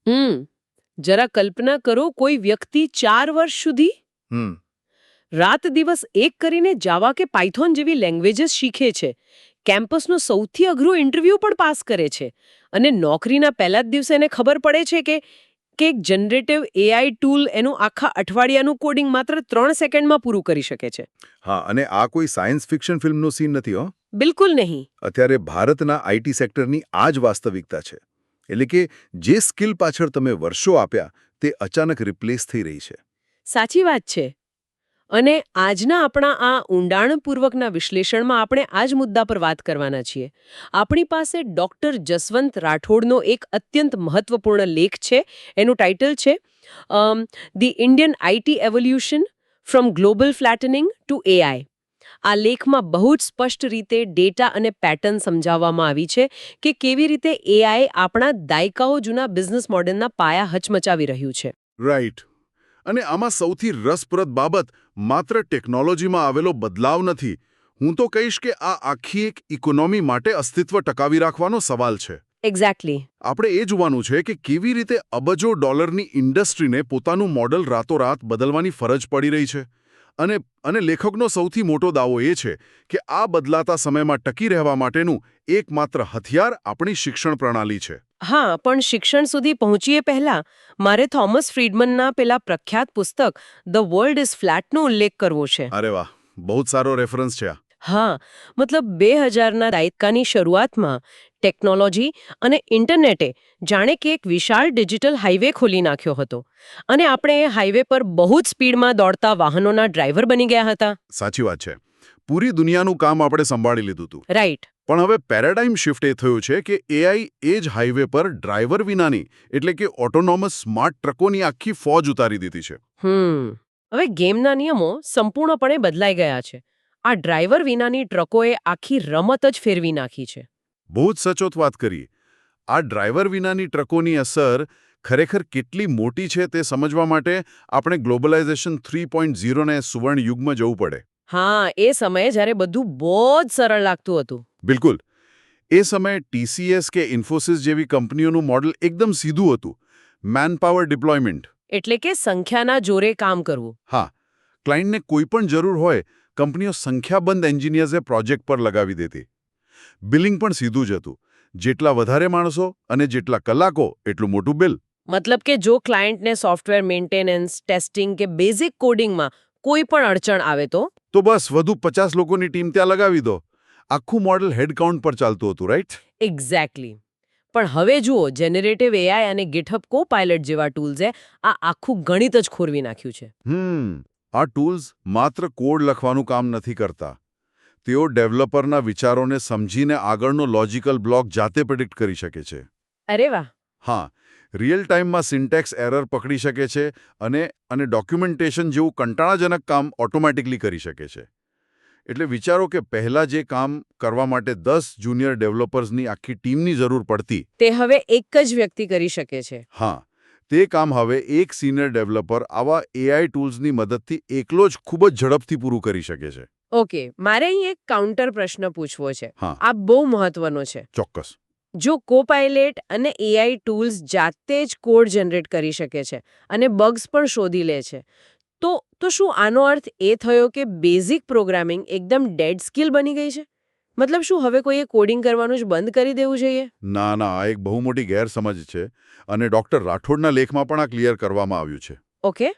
હમ જરા કલ્પના કરો, કોઈ વ્યક્તિ 4 વર્ષ સુધી હમ રાત દિવસ એક કરીને જાવા કે પાયથોન જેવી લેંગ્વેજીસ શીખે છે, કેમ્પસનું સૌથી અઘરું ઇન્ટરવ્યૂ પણ પાસ કરે છે, અને નોકરીના પહેલા જ દિવસે એને ખબર પડે છે કે એક જનરેટિવ એઆઈ ટૂલ એનું આખા અઠવાડિયાનું કોડિંગ માત્ર 3 સેકન્ડમાં પૂરું કરી શકે છે. હા, અને આ કોઈ સાયન્સ ફિક્શન ફિલ્મનો સીન નથી હો. બિલકુલ નહીં. અત્યારે ભારતના આઈટી સેક્ટરની આ જ વાસ્તવિકતા છે. એટલે કે જે સ્કિલ પાછળ તમે વર્ષો આપ્યા તે અચાનક રિપ્લેસ થઈ રહી છે. સાચી વાત છે. અને આજના આપણા આ ઊંડાણપૂર્વકના વિશ્લેષણમાં આપણે આ જ મુદ્દા પર વાત કરવાના છીએ. આપણી પાસે ડૉક્ટર જસવંત રાઠોડનો એક અત્યંત મહત્વપૂર્ણ લેખ છે. એનું ટાઇટલ છે the Indian IT evolution from global flattening to AI. આ લેખમાં બહુ જ સ્પષ્ટ રીતે ડેટા અને પેટર્ન સમજાવવામાં આવી છે કે કેવી રીતે એઆઈ આપણા દાયકાઓ જૂના બિઝનેસ મોડેલના પાયા હચમચાવી રહ્યું છે. રાઈટ. અને આમાં સૌથી રસપ્રદ બાબત માત્ર ટેકનોલોજીમાં આવેલો બદલાવ નથી. હું તો કહીશ કે આ આખી એક ઇકોનોમી માટે અસ્તિત્વ ટકાવી રાખવાનો સવાલ છે. એક્ઝેક્ટલી. આપણે એ જોવાનું છે કે કેવી રીતે અબજો ડોલરની ઇન્ડસ્ટ્રીને પોતાનું મોડલ રાતોરાત બદલવાની ફરજ પડી રહી છે. અને લેખકનો સૌથી મોટો દાવો એ છે કે આ બદલાતા સમયમાં ટકી રહેવા માટેનું એકમાત્ર હથિયાર આપણી શિક્ષણ પ્રણાલી છે. હા, પણ શિક્ષણ સુધી પહોંચીએ પહેલા મારે થોમસ ફ્રીડમનના પેલા પ્રખ્યાત પુસ્તક ધ વર્લ્ડ ઇઝ ફ્લેટનો ઉલ્લેખ કરવો છે. અરે વાહ, બહુ જ સારો રેફરન્સ છે આ. હા, મતલબ 2000ના દાયકાની શરૂઆતમાં ટેકનોલોજી અને ઇન્ટરનેટે જાણે કે એક વિશાળ ડિજિટલ હાઈવે ખોલી નાખ્યો હતો, અને આપણે એ હાઈવે પર બહુ જ સ્પીડમાં દોડતા વાહનોના ડ્રાઈવર બની ગયા હતા. સાચી વાત છે. પૂરી દુનિયાનું કામ આપણે સંભાળી લીધું હતું. રાઈટ. પણ હવે પેરાડાઇમ શિફ્ટ એ થયું છે કે એઆઈ એ જ હાઈવે પર ડ્રાઈવર વિનાની એટલે કે ઓટોનોમસ સ્માર્ટ ટ્રકોની આખી ફોજ ઉતારી દીધી છે. હવે ગેમના નિયમો સંપૂર્ણપણે બદલાઈ ગયા છે. આ ડ્રાઈવર વિનાની ટ્રકોએ આખી રમત જ ફેરવી નાખી છે. બહુ જ સચોટ વાત કરી. આ ડ્રાઈવર વિનાની ટ્રકોની અસર ખરેખર કેટલી મોટી છે તે સમજવા માટે આપણે ગ્લોબલાઇઝેશન 3.0ને સુવર્ણ યુગમાં જવું પડે. હા, એ સમયે જ્યારે બધું બહુ જ સરળ લાગતું હતું. બિલકુલ. એ સમયે ટીસીએસ કે ઇન્ફોસિસ જેવી કંપનીઓનું મોડલ એકદમ સીધું હતું. Manpower deployment. એટલે કે સંખ્યાના જોરે કામ કરવું. હા, ક્લાયન્ટને કોઈ પણ જરૂર હોય કંપનીઓ સંખ્યાબંધ એન્જિનિયર્સને પ્રોજેક્ટ પર લગાવી દેતી. બિલિંગ પણ સીધું જ હતું. જેટલા વધારે માણસો અને જેટલા કલાકો એટલું મોટું બિલ. મતલબ કે જો ક્લાયન્ટને સોફ્ટવેર મેન્ટેનન્સ, ટેસ્ટિંગ કે બેઝિક કોડિંગમાં કોઈ પણ અડચણ આવે તો બસ વધુ 50 લોકોની ટીમ ત્યાં લગાવી દો. આખું મોડલ હેડકાઉન્ટ પર ચાલતું હતું, રાઈટ? એક્ઝેક્ટલી. પણ હવે જુઓ, જેનરેટિવ એઆઈ અને ગિટહબ કોપાયલટ જેવા ટૂલ્સે આ આખું ગણિત જ ખોરવી નાખ્યું છે. આ ટૂલ્સ માત્ર કોડ લખવાનું કામ નથી કરતા. તેઓ ડેવલપરના વિચારોને સમજીને આગળનો લોજિકલ બ્લોક જાતે પ્રિડિક્ટ કરી શકે છે. અરે વાહ. હા, રિયલ ટાઈમમાં સિન્ટેક્સ એરર પકડી શકે છે અને ડોક્યુમેન્ટેશન જેવું કંટાળાજનક કામ ઓટોમેટિકલી કરી શકે છે. એટલે વિચારો કે પહેલા જે કામ કરવા માટે 10 જુનિયર ડેવલપર્સની આખી ટીમની જરૂર પડતી, તે હવે એક જ વ્યક્તિ કરી શકે છે. હા, તે કામ હવે એક સિનિયર ડેવલપર આવા એઆઈ ટૂલ્સની મદદથી એકલો જ ખૂબ જ ઝડપથી પૂરું કરી શકે છે. ઓકે, મારે અહીં એક કાઉન્ટર પ્રશ્ન પૂછવો છે. હા. આ બહુ મહત્વનો છે. ચોક્કસ. જો કોપાયલેટ અને એઆઈ ટૂલ્સ જાતે જ કોડ જનરેટ કરી શકે છે અને બગ્સ પણ શોધી લે છે, તો શું આનો અર્થ એ થયો કે બેઝિક પ્રોગ્રામિંગ એકદમ ડેડ સ્કિલ બની ગઈ છે? મતલબ શું હવે કોઈએ કોડિંગ કરવાનું જ બંધ કરી દેવું જોઈએ? ના, આ એક બહુ મોટી ગેરસમજ છે અને ડોક્ટર રાઠોડના લેખમાં પણ આ ક્લિયર કરવામાં આવ્યું છે. ઓકે.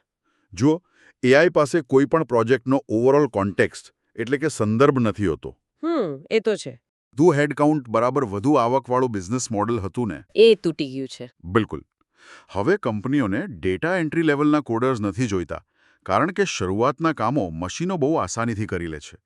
જો એઆઈ પાસે કોઈ પણ પ્રોજેક્ટનો ઓવરઓલ કોન્ટેક્સ્ટ એટલે કે સંદર્ભ નથી હોતો. એ તો છે. હેડકાઉન્ટ બરાબર વધુ આવકવાળું બિઝનેસ મોડલ હતું ને, એ તૂટી ગયું છે. બિલકુલ. હવે કંપનીઓને ડેટા એન્ટ્રી લેવલના કોડર્સ નથી જોઈતા, કારણ કે શરૂઆતના કામો મશીનો બહુ આસાનીથી કરી લે છે.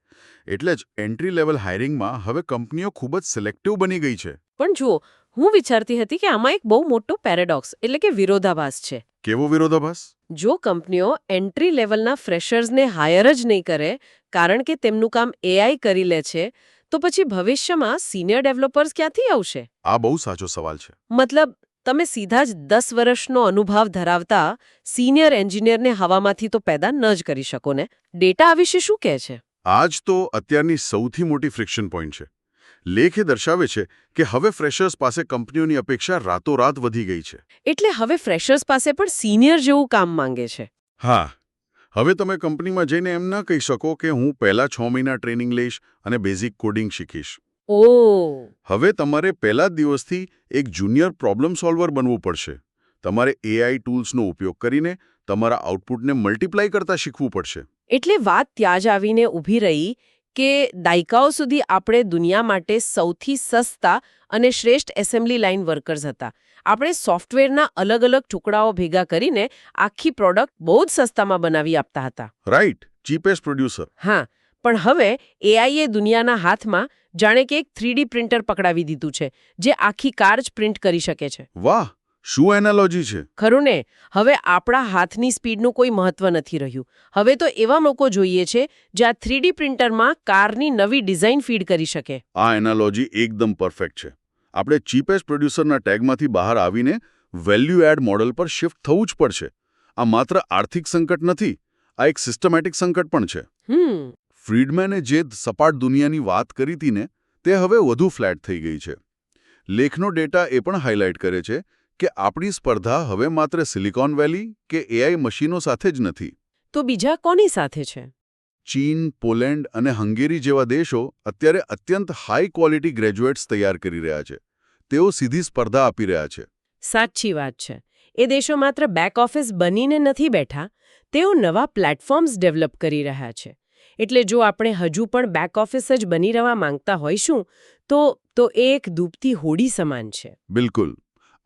એટલે જ એન્ટ્રી લેવલ હાયરિંગમાં હવે કંપનીઓ ખૂબ જ સિલેક્ટિવ બની ગઈ છે. પણ જુઓ, હું વિચારતી હતી કે આમાં એક બહુ મોટો પેરેડોક્સ એટલે કે વિરોધાભાસ છે. કેવો વિરોધાભાસ? જો કંપનીઓ એન્ટ્રી લેવલના ફ્રેશર્સને હાયર જ નહીં કરે કારણ કે તેમનું કામ એઆઈ કરી લે છે, તો પછી ભવિષ્યમાં સિનિયર ડેવલપર્સ ક્યાંથી આવશે? આ બહુ સાચો સવાલ છે. મતલબ તમે સીધા જ 10 વર્ષનો અનુભવ ધરાવતા સિનિયર એન્જિનિયરને હવામાંથી તો પેદા ન જ કરી શકો ને. ડેટા આ વિશે શું કહે છે? આ જ તો અત્યારની સૌથી મોટી ફ્રિક્શન પોઈન્ટ છે. લેખ એ દર્શાવે છે કે હવે ફ્રેશર્સ પાસે કંપનીઓની અપેક્ષા રાતોરાત વધી ગઈ છે. એટલે હવે ફ્રેશર્સ પાસે પણ સિનિયર જેવું કામ માંગે છે. હા, હવે તમે કંપનીમાં જઈને એમ ના કહી શકો કે હું પહેલા 6 મહિના ટ્રેનિંગ લઈશ અને બેઝિક કોડિંગ શીખીશ. ઓ હવે તમારે પહેલા જ દિવસથી એક જુનિયર પ્રોબ્લેમ સોલ્વર બનવું પડશે. તમારે એઆઈ ટૂલ્સનો ઉપયોગ કરીને તમારા આઉટપુટને મલ્ટીપ્લાય કરતા શીખવું પડશે. એટલે વાત ત્યાં જ આવીને ઊભી રહી કે દાયકાઓ સુધી આપણે દુનિયા માટે સૌથી સસ્તા અને શ્રેષ્ઠ એસેમ્બલી લાઇન વર્કર્સ હતા. આપણે સોફ્ટવેરના અલગ અલગ ટુકડાઓ ભેગા કરીને આખી પ્રોડક્ટ બહુ જ સસ્તામાં બનાવી આપતા હતા. Right, cheapest producer. હા, પણ હવે એઆઈએ દુનિયાના હાથમાં જાણે કે એક 3D પ્રિન્ટર પકડાવી દીધું છે જે આખી કાર જ પ્રિન્ટ કરી શકે છે. વાહ, શું એનાલોજી છે! ખરું ને? હવે આપણા હાથની સ્પીડનું કોઈ મહત્વ નથી રહ્યું. હવે તો એવા લોકો જોઈએ છે જે આ 3D પ્રિન્ટરમાં કારની નવી ડિઝાઇન ફીડ કરી શકે. આ એનાલોજી એકદમ પરફેક્ટ છે. આપણે ચીપેસ્ટ પ્રોડ્યુસરના ટેગમાંથી બહાર આવીને વેલ્યુ એડ મોડલ પર શિફ્ટ થવું જ પડશે. આ માત્ર આર્થિક સંકટ નથી, આ એક સિસ્ટમેટિક સંકટ પણ છે. ફ્રીડમેને જે સપાટ દુનિયાની વાત કરી હતી ને, તે હવે વધુ ફ્લેટ થઈ ગઈ છે. લેખનો ડેટા એ પણ હાઇલાઇટ કરે છે કે આપણી સ્પર્ધા હવે માત્ર સિલિકોન વેલી કે એઆઈ મશીનો સાથે જ નથી. તો બીજા કોની સાથે છે? ચીન, પોલેન્ડ અને હંગેરી જેવા દેશો અત્યારે અત્યંત હાઈ ક્વોલિટી ગ્રેજ્યુએટ્સ તૈયાર કરી રહ્યા છે. તેઓ સીધી સ્પર્ધા આપી રહ્યા છે. સાચી વાત છે. એ દેશો માત્ર બેક ઓફિસ બનીને નથી બેઠા, તેઓ નવા પ્લેટફોર્મ્સ ડેવલપ કરી રહ્યા છે. એટલે જો આપણે હજુ પણ બેક ઓફિસ જ બની રહેવા માંગતા હોઈશું તો એ એક ડૂબતી હોડી સમાન છે. બિલકુલ.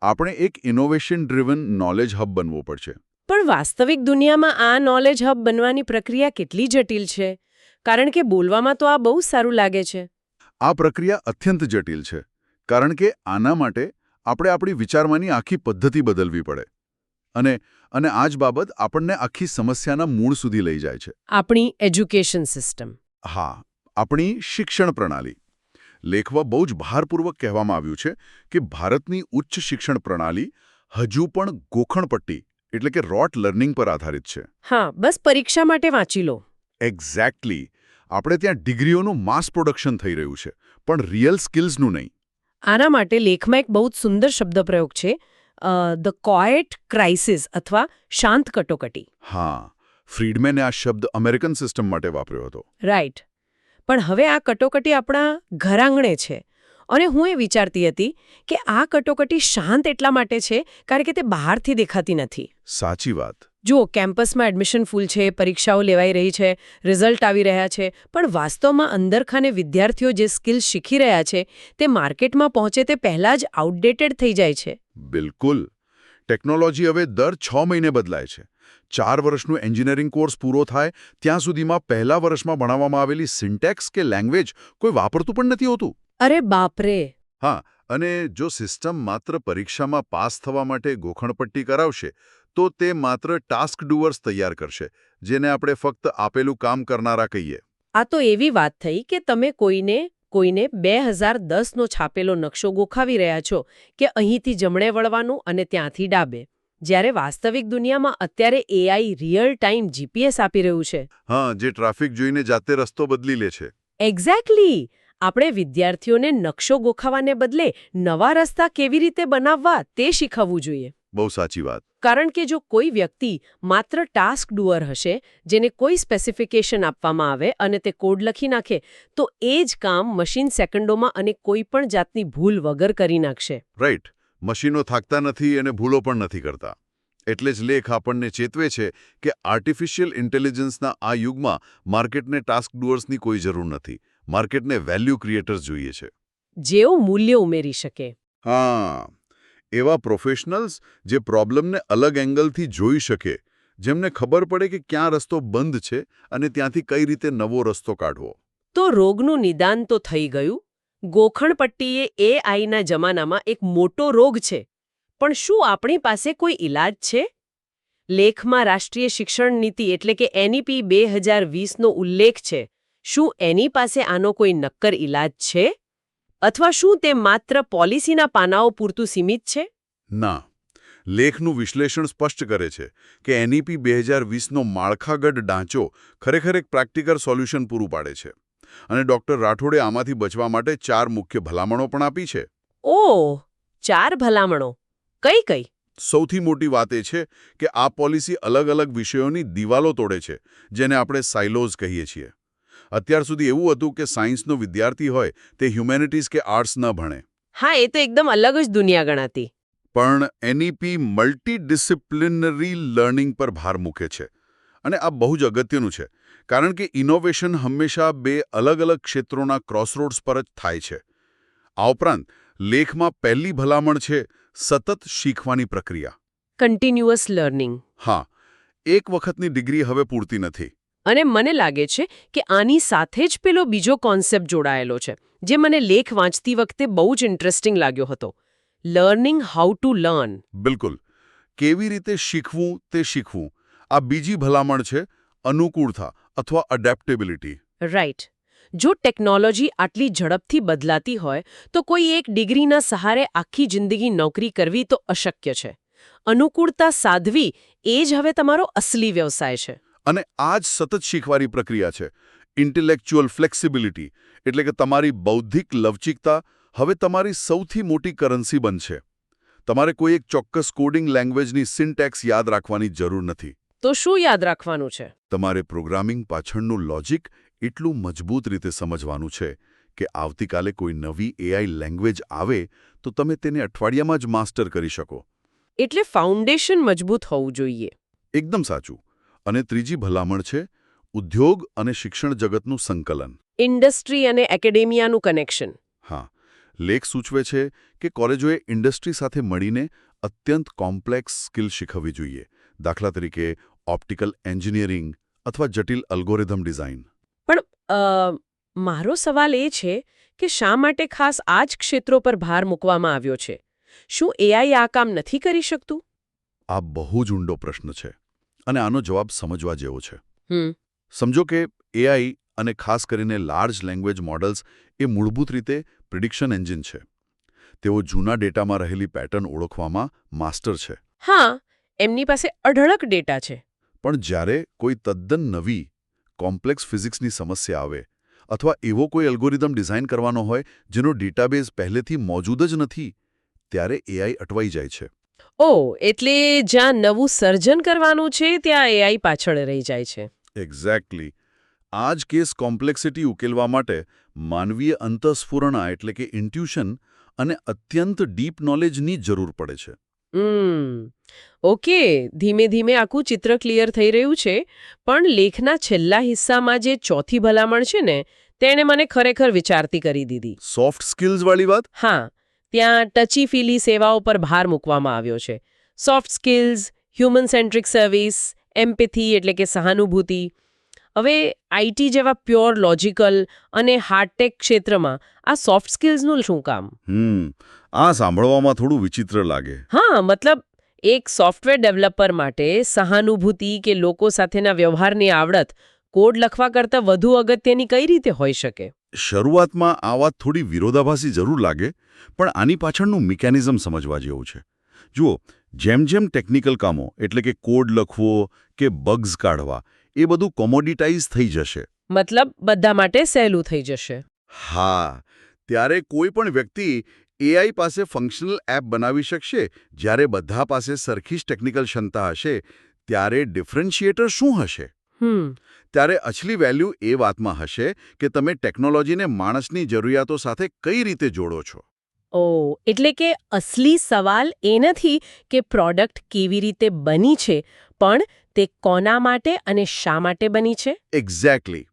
આપણે એક ઇનોવેશન ડ્રિવન નોલેજ હબ બનવું પડશે. પણ વાસ્તવિક દુનિયામાં આ નોલેજ હબ બનવાની પ્રક્રિયા કેટલી જટિલ છે? કારણ કે બોલવામાં તો આ બહુ સારું લાગે છે. આ પ્રક્રિયા અત્યંત જટિલ છે. કારણ કે આના માટે આપણે આપણી વિચારવાની આખી પદ્ધતિ બદલવી પડે. અને આ જ બાબત આપણને આખી સમસ્યાના મૂળ સુધી લઈ જાય છે. આપણી એજ્યુકેશન સિસ્ટમ. હા, આપણી શિક્ષણ પ્રણાલી. લેખમાં બહુ જ ભારપૂર્વક કહેવામાં આવ્યું છે કે ભારતની ઉચ્ચ શિક્ષણ પ્રણાલી હજુ પણ ગોખણપટ્ટી એટલે કે રોટ લર્નિંગ પર આધારિત છે. હા, બસ પરીક્ષા માટે વાંચી લો. એક્ઝેક્ટલી. આપણે ત્યાં ડિગ્રીઓનું માસ પ્રોડક્શન થઈ રહ્યું છે, પણ રિયલ સ્કિલ્સનું નહીં. આના માટે લેખમાં એક બહુ જ સુંદર શબ્દપ્રયોગ છે, ધ ક્વાયટ ક્રાઇસિસ અથવા શાંત કટોકટી. હા, ફ્રીડમેને આ શબ્દ અમેરિકન સિસ્ટમ માટે વાપર્યો હતો. રાઈટ. પણ હવે આ કટોકટી આપણા ઘરાંગણે છે. અને હું એ વિચારતી હતી કે આ કટોકટી શાંત એટલા માટે છે કારણ કે તે બહારથી દેખાતી નથી. સાચી વાત. જો કેમ્પસમાં એડમિશન ફૂલ છે, પરીક્ષાઓ લેવાઈ રહી છે, રિઝલ્ટ આવી રહ્યા છે, પણ વાસ્તવમાં અંદરખાને વિદ્યાર્થીઓ જે સ્કિલ્સ શીખી રહ્યા છે તે માર્કેટમાં પહોંચે તે પહેલાં જ આઉટડેટેડ થઈ જાય છે. બિલકુલ. ટેકનોલોજી હવે દર 6 મહિને બદલાય છે. 4 વર્ષનું એન્જિનિયરિંગ કોર્સ પૂરો થાય ત્યાં સુધીમાં પહેલા વર્ષમાં ભણાવવામાં આવેલી સિન્ટેક્સ કે લેંગ્વેજ કોઈ વાપરતું પણ નથી હોતું. અરે બાપરે! હા, અને જો સિસ્ટમ માત્ર પરીક્ષામાં પાસ થવા માટે ગોખણપટ્ટી કરાવશે તો તે માત્ર ટાસ્ક ડુઅર્સ તૈયાર કરશે, જેને આપણે ફક્ત આપેલું કામ કરનારા કહીએ. આ તો એવી વાત થઈ કે તમે કોઈને 2010નો છાપેલો નકશો ગોખાવી રહ્યા છો કે અહીંથી જમણે વળવાનું અને ત્યાંથી ડાબે. જ્યારે વાસ્તવિક દુનિયામાં અત્યારે એઆઈ રિયલ ટાઈમ જીપીએસ આપી રહ્યું છે. હા, જે ટ્રાફિક જોઈને જાતે રસ્તો બદલી લે છે. એક્ઝેક્ટલી. આપણે વિદ્યાર્થીઓને નકશો ગોખાવાને બદલે નવા રસ્તા કેવી રીતે બનાવવા તે શીખવવું જોઈએ. બહુ સાચી વાત. કારણ કે જો કોઈ વ્યક્તિ માત્ર ટાસ્ક ડુઅર હશે, જેને કોઈ સ્પેસિફિકેશન આપવામાં આવે અને તે કોડ લખી નાખે, તો એ જ કામ મશીન સેકન્ડોમાં અને કોઈ પણ જાતની ભૂલ વગર કરી નાખશે. રાઈટ. મશીનો થાકતા નથી અને ભૂલો પણ નથી કરતા. એટલે જ લેખ આપણને ચેતવે છે કે આર્ટિફિશિયલ ઇન્ટેલિજન્સના આ યુગમાં માર્કેટને ટાસ્ક ડુઅર્સની કોઈ જરૂર નથી. માર્કેટને વેલ્યુ ક્રિએટર્સ જોઈએ છે. જેઓ મૂલ્ય ઉમેરી શકે. હા, એવા પ્રોફેશનલ્સ જે પ્રોબ્લેમને અલગ એંગલથી જોઈ શકે, જેમને ખબર પડે કે ક્યાં રસ્તો બંધ છે અને ત્યાંથી કઈ રીતે નવો રસ્તો કાઢવો. તો રોગનું નિદાન તો થઈ ગયું. ગોખણપટ્ટી એ એઆઈના જમાનામાં એક મોટો રોગ છે. પણ શું આપણી પાસે કોઈ ઇલાજ છે? લેખમાં રાષ્ટ્રીય શિક્ષણ નીતિ એટલે કે એનઈપી 2020નો ઉલ્લેખ છે. શું એની પાસે આનો કોઈ નક્કર ઇલાજ છે? અથવા શું તે માત્ર પોલિસીના પાનાઓ પૂરતું સીમિત છે? ના. લેખનું વિશ્લેષણ સ્પષ્ટ કરે છે કે એનઈપી 2020નો માળખાગત ઢાંચો ખરેખર એક પ્રેક્ટિકલ સોલ્યુશન પૂરું પાડે છે. અને ડૉક્ટર રાઠોડે આમાંથી બચવા માટે 4 મુખ્ય ભલામણો પણ આપી છે. ઓહ, 4 ભલામણો. કઈ કઈ? સૌથી મોટી વાત એ છે કે આ પોલિસી અલગ-અલગ વિષયોની દિવાલો તોડે છે, જેને આપણે સાઇલોઝ કહીએ છીએ. અત્યાર સુધી એવું હતું કે સાયન્સનો વિદ્યાર્થી હોય તે હ્યુમેનિટીઝ કે આર્ટ્સ ન ભણે. હા, એ તો એકદમ અલગ જ દુનિયા ગણાતી. પણ એનઈપી મલ્ટીડિસિપ્લિનરી લર્નિંગ પર ભાર મૂકે છે. અને આ બહુ જ અગત્યનું છે, કારણ કે ઇનોવેશન હંમેશા 2 અલગ-અલગ ક્ષેત્રોના ક્રોસરોડ્સ પર જ થાય છે. આ ઉપરાંત લેખમાં પહેલી ભલામણ છે સતત શીખવાની પ્રક્રિયા. Continuous learning. હા, એક વખતની ડિગ્રી હવે પૂરતી નથી. અને મને લાગે છે કે આની સાથે જ પેલો બીજો કોન્સેપ્ટ જોડાયેલો છે, જે મને લેખ વાંચતી વખતે બહુ જ ઇન્ટરેસ્ટિંગ લાગ્યો હતો. Learning how to learn. બિલકુલ. કેવી રીતે શીખવું તે શીખવું. આ બીજી ભલામણ છે અનુકૂળતા અથવા અડેપ્ટેબિલિટી. રાઈટ. જો ટેકનોલોજી આટલી ઝડપથી બદલાતી હોય તો કોઈ એક ડિગ્રીના સહારે આખી જિંદગી નોકરી કરવી તો અશક્ય છે. અનુકૂળતા સાધવી એ જ હવે તમારો અસલી વ્યવસાય છે. અને આ જ સતત શીખવાની પ્રક્રિયા છે. ઇન્ટેલેક્ચ્યુઅલ ફ્લેક્સિબિલિટી, એટલે કે તમારી બૌદ્ધિક લવચિકતા હવે તમારી સૌથી મોટી કરન્સી બનશે. તમારે કોઈ એક ચોક્કસ કોડિંગ લેંગ્વેજની સિન્ટેક્સ યાદ રાખવાની જરૂર નથી. તો શું યાદ રાખવાનું છે? તમારે પ્રોગ્રામિંગ પાછળનું લોજિક એટલું મજબૂત રીતે સમજવાનું છે કે આવતીકાલે કોઈ નવી એઆઈ લેંગ્વેજ આવે તો તમે તેને અઠવાડિયામાં જ માસ્ટર કરી શકો. એટલે ફાઉન્ડેશન મજબૂત હોવું જોઈએ. એકદમ સાચું. અને ત્રીજી ભલામણ છે ઉદ્યોગ અને શિક્ષણ જગતનું સંકલન. ઇન્ડસ્ટ્રી અને એકેડેમિયાનું કનેક્શન. હા, લેખ સૂચવે છે કે કોલેજોએ ઇન્ડસ્ટ્રી સાથે મળીને અત્યંત કોમ્પ્લેક્સ સ્કિલ શીખવવી જોઈએ. દાખલા તરીકે ઓપ્ટિકલ એન્જિનિયરિંગ અથવા જટિલ અલ્ગોરિધમ ડિઝાઇન. પણ મારો સવાલ એ છે કે શા માટે ખાસ આ જ ક્ષેત્રો પર ભાર મૂકવામાં આવ્યો છે? શું એઆઈ આ કામ નથી કરી શકતું? આ બહુ જ ઊંડો પ્રશ્ન છે અને આનો જવાબ સમજવા જેવો છે. હમ. સમજો કે એઆઈ અને ખાસ કરીને લાર્જ લેંગ્વેજ મોડલ્સ એ મૂળભૂત રીતે પ્રિડિક્શન એન્જિન છે. તેઓ જૂના ડેટામાં રહેલી પેટર્ન ઓળખવામાં માસ્ટર છે. હા, એમની પાસે અઢળક ડેટા છે. પણ જ્યારે કોઈ તદ્દન નવી કોમ્પ્લેક્સ ફિઝિક્સની સમસ્યા આવે અથવા એવો કોઈ એલ્ગોરિધમ ડિઝાઇન કરવાનો હોય જેનો ડેટાબેઝ પહેલેથી મોજૂદ જ નથી, ત્યારે એઆઈ અટવાઈ જાય છે. ઓહ, એટલે જ્યાં નવું સર્જન કરવાનું છે ત્યાં એઆઈ પાછળ રહી જાય છે. એક્ઝેક્ટલી. આ જ કેસ કોમ્પ્લેક્સિટી ઉકેલવા માટે માનવીય અંતઃસ્ફુરણા એટલે કે ઇન્ટ્યુશન અને અત્યંત ડીપ નોલેજની જરૂર પડે છે. ઓકે, ધીમે ધીમે આખું ચિત્ર ક્લિયર થઈ રહ્યું છે. પણ લેખના છેલ્લા હિસ્સામાં જે ચોથી ભલામણ છે ને, તેણે મને ખરેખર વિચારતી કરી દીધી. સોફ્ટ સ્કિલ્સવાળી વાત? હા, ત્યાં ટચી-ફીલી સેવાઓ પર ભાર મૂકવામાં આવ્યો છે. Soft skills, human centric service, empathy એટલે કે સહાનુભૂતિ. હવે આઈટી જેવા પ્યોર લોજિકલ અને હાર્ડટેક ક્ષેત્રમાં આ સોફ્ટ સ્કિલ્સનું શું કામ? આ સાંભળવામાં થોડું વિચિત્ર લાગે. હા, મતલબ એક સોફ્ટવેર ડેવલપર માટે સહાનુભૂતિ કે લોકો સાથેના વ્યવહારની આવડત કોડ લખવા કરતાં વધુ અગત્યની કઈ રીતે હોઈ શકે? શરૂઆતમાં આ વાત થોડી વિરોધાભાસી જરૂર લાગે, પણ આની પાછળનું મિકેનિઝમ સમજવા જેવું છે. જુઓ, જેમ જેમ ટેકનિકલ કામો એટલે કે કોડ લખવો કે બગ્સ કાઢવા એ બધું કોમોડિટાઇઝ થઈ જશે. મતલબ બધા માટે સહેલું થઈ જશે. હા, ત્યારે કોઈ પણ વ્યક્તિ એઆઈ પાસે ફંક્શનલ એપ બનાવી શકશે. જ્યારે બધા પાસે સરખી જ ટેકનિકલ ક્ષમતા હશે, ત્યારે ડિફરન્શિએટર શું હશે? ત્યારે અસલી વેલ્યુ એ વાતમાં હશે કે તમે ટેકનોલોજીને માણસની જરૂરિયાતો સાથે કઈ રીતે જોડો છો. ઓહ, એટલે કે અસલી સવાલ એ નથી કે પ્રોડક્ટ કેવી રીતે બની છે, પણ તે કોના માટે અને શા માટે બની છે? એક્ઝેક્ટલી.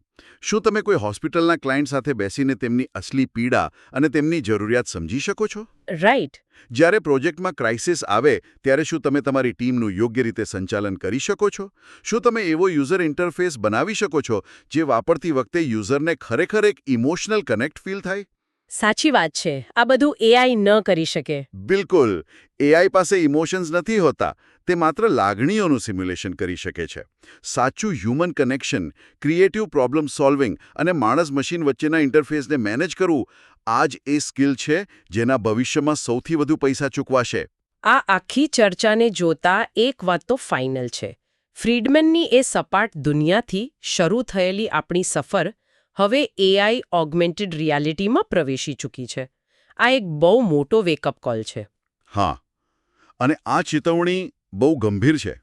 શું તમે કોઈ હોસ્પિટલના ક્લાયન્ટ સાથે બેસીને તેમની અસલી પીડા અને તેમની જરૂરિયાત સમજી શકો છો? રાઈટ. જ્યારે પ્રોજેક્ટમાં ક્રાઇસિસ આવે ત્યારે શું તમે તમારી ટીમનું યોગ્ય રીતે સંચાલન કરી શકો છો? શું તમે એવો યુઝર ઇન્ટરફેસ બનાવી શકો છો જે વાપરતી વખતે યુઝરને ખરેખર એક ઇમોશનલ કનેક્ટ ફીલ થાય? સાચી વાત છે. આ બધું એઆઈ ન કરી શકે. બિલકુલ. એઆઈ પાસે ઇમોશન્સ નથી હોતા. તે માત્ર લાગણીઓનું સિમ્યુલેશન કરી શકે છે. સાચું human connection, creative problem solving અને માણસ-મશીન વચ્ચેના ઇન્ટરફેસને મેનેજ કરવું, આ જ એ સ્કિલ છે જેના ભવિષ્યમાં સૌથી વધુ પૈસા ચૂકવાશે. આ આખી ચર્ચાને જોતા એક વાત તો ફાઇનલ છે. ફ્રીડમેનની એ સપાટ દુનિયાથી શરૂ થયેલી આપણી સફર હવે એઆઈ ઓગમેન્ટેડ રિયાલિટીમાં પ્રવેશી ચૂકી છે. આ એક બહુ મોટો વેકઅપ કોલ છે. હા, અને આ ચેતવણી બહુ ગંભીર છે.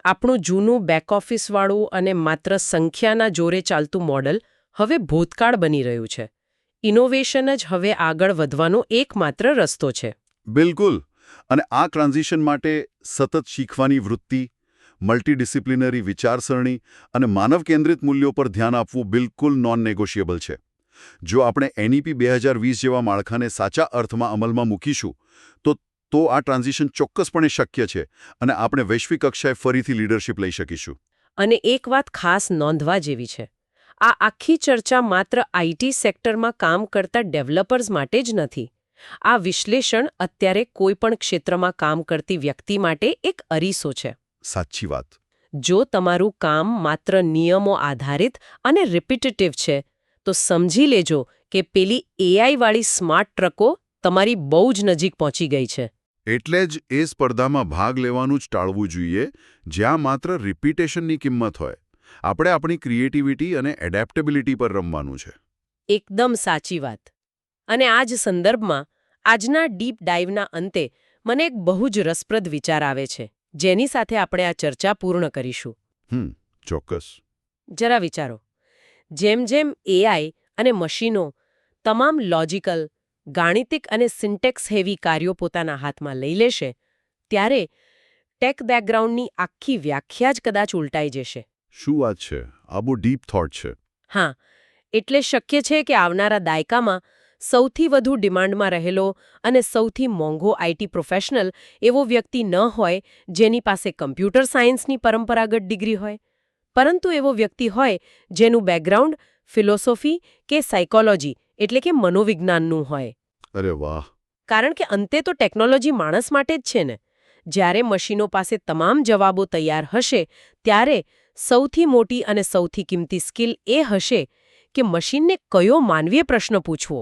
આપણું જૂનું બેક ઓફિસવાળું અને માત્ર સંખ્યાના જોરે ચાલતું મોડલ હવે ભૂતકાળ બની રહ્યું છે. ઇનોવેશન જ હવે આગળ વધવાનો એકમાત્ર રસ્તો છે. બિલકુલ. અને આ ટ્રાન્ઝિશન માટે સતત શીખવાની વૃત્તિ, મલ્ટીડિસિપ્લિનરી વિચારસરણી અને માનવ કેન્દ્રિત મૂલ્યો પર ધ્યાન આપવું બિલકુલ નોન નેગોશિયેબલ છે. જો આપણે NEP 2020 જેવા માળખાને સાચા અર્થમાં અમલમાં મૂકીશું તો આ ટ્રાન્ઝિશન ચોક્કસપણે શક્ય છે અને આપણે વૈશ્વિક કક્ષાએ ફરીથી લીડરશિપ લઈ શકીશું. અને એક વાત ખાસ નોંધવા જેવી છે. આ આખી ચર્ચા માત્ર IT સેક્ટરમાં કામ કરતા ડેવલપર્સ માટે જ નથી. આ વિશ્લેષણ અત્યારે કોઈપણ ક્ષેત્રમાં કામ કરતી વ્યક્તિ માટે એક અરીસો છે. સાચી વાત. જો તમારું કામ માત્ર નિયમો આધારિત અને રિપીટેટિવ છે, તો સમજી લેજો કે પેલી AI વાળી સ્માર્ટ ટ્રકો તમારી બહુ જ નજીક પહોંચી ગઈ છે. એટલે જ એ સ્પર્ધામાં ભાગ લેવાનું જ ટાળવું જોઈએ, જ્યાં માત્ર રિપીટેશનની કિંમત હોય. આપણે આપણી ક્રિએટિવિટી અને એડેપ્ટેબિલિટી પર રમવાનું છે. એકદમ સાચી વાત. અને આ જ સંદર્ભમાં આજના ડીપ ડાઇવના અંતે મને એક બહુ જ રસપ્રદ વિચાર આવે છે, જેની સાથે આપણે આ ચર્ચા પૂર્ણ કરીશું. ચોક્કસ. જરા વિચારો. જેમ જેમ AI અને મશીનો તમામ લોજિકલ, ગાણિતિક અને સિન્ટેક્સ હેવી કાર્યો પોતાના હાથમાં લઈ લેશે, ત્યારે ટેક બેકગ્રાઉન્ડની આખી વ્યાખ્યા જ કદાચ ઉલટાઈ જશે. શું વાત છે? આ બહુ ડીપ થોટ છે. હા, એટલે શક્ય છે કે આવનારા દાયકામાં સૌથી વધુ ડિમાન્ડમાં રહેલો અને સૌથી મોંઘો IT પ્રોફેશનલ એવો વ્યક્તિ ન હોય જેની પાસે કમ્પ્યુટર સાયન્સની પરંપરાગત ડિગ્રી હોય, પરંતુ એવો વ્યક્તિ હોય જેનું બેકગ્રાઉન્ડ ફિલોસોફી કે સાયકોલોજી એટલે કે મનોવિજ્ઞાનનું હોય. અરે વાહ! કારણ કે અંતે તો ટેકનોલોજી માણસ માટે જ છે ને. જ્યારે મશીનો પાસે તમામ જવાબો તૈયાર હશે, ત્યારે સૌથી મોટી અને સૌથી કિંમતી સ્કિલ એ હશે કે મશીનને કયો માનવીય પ્રશ્ન પૂછવો.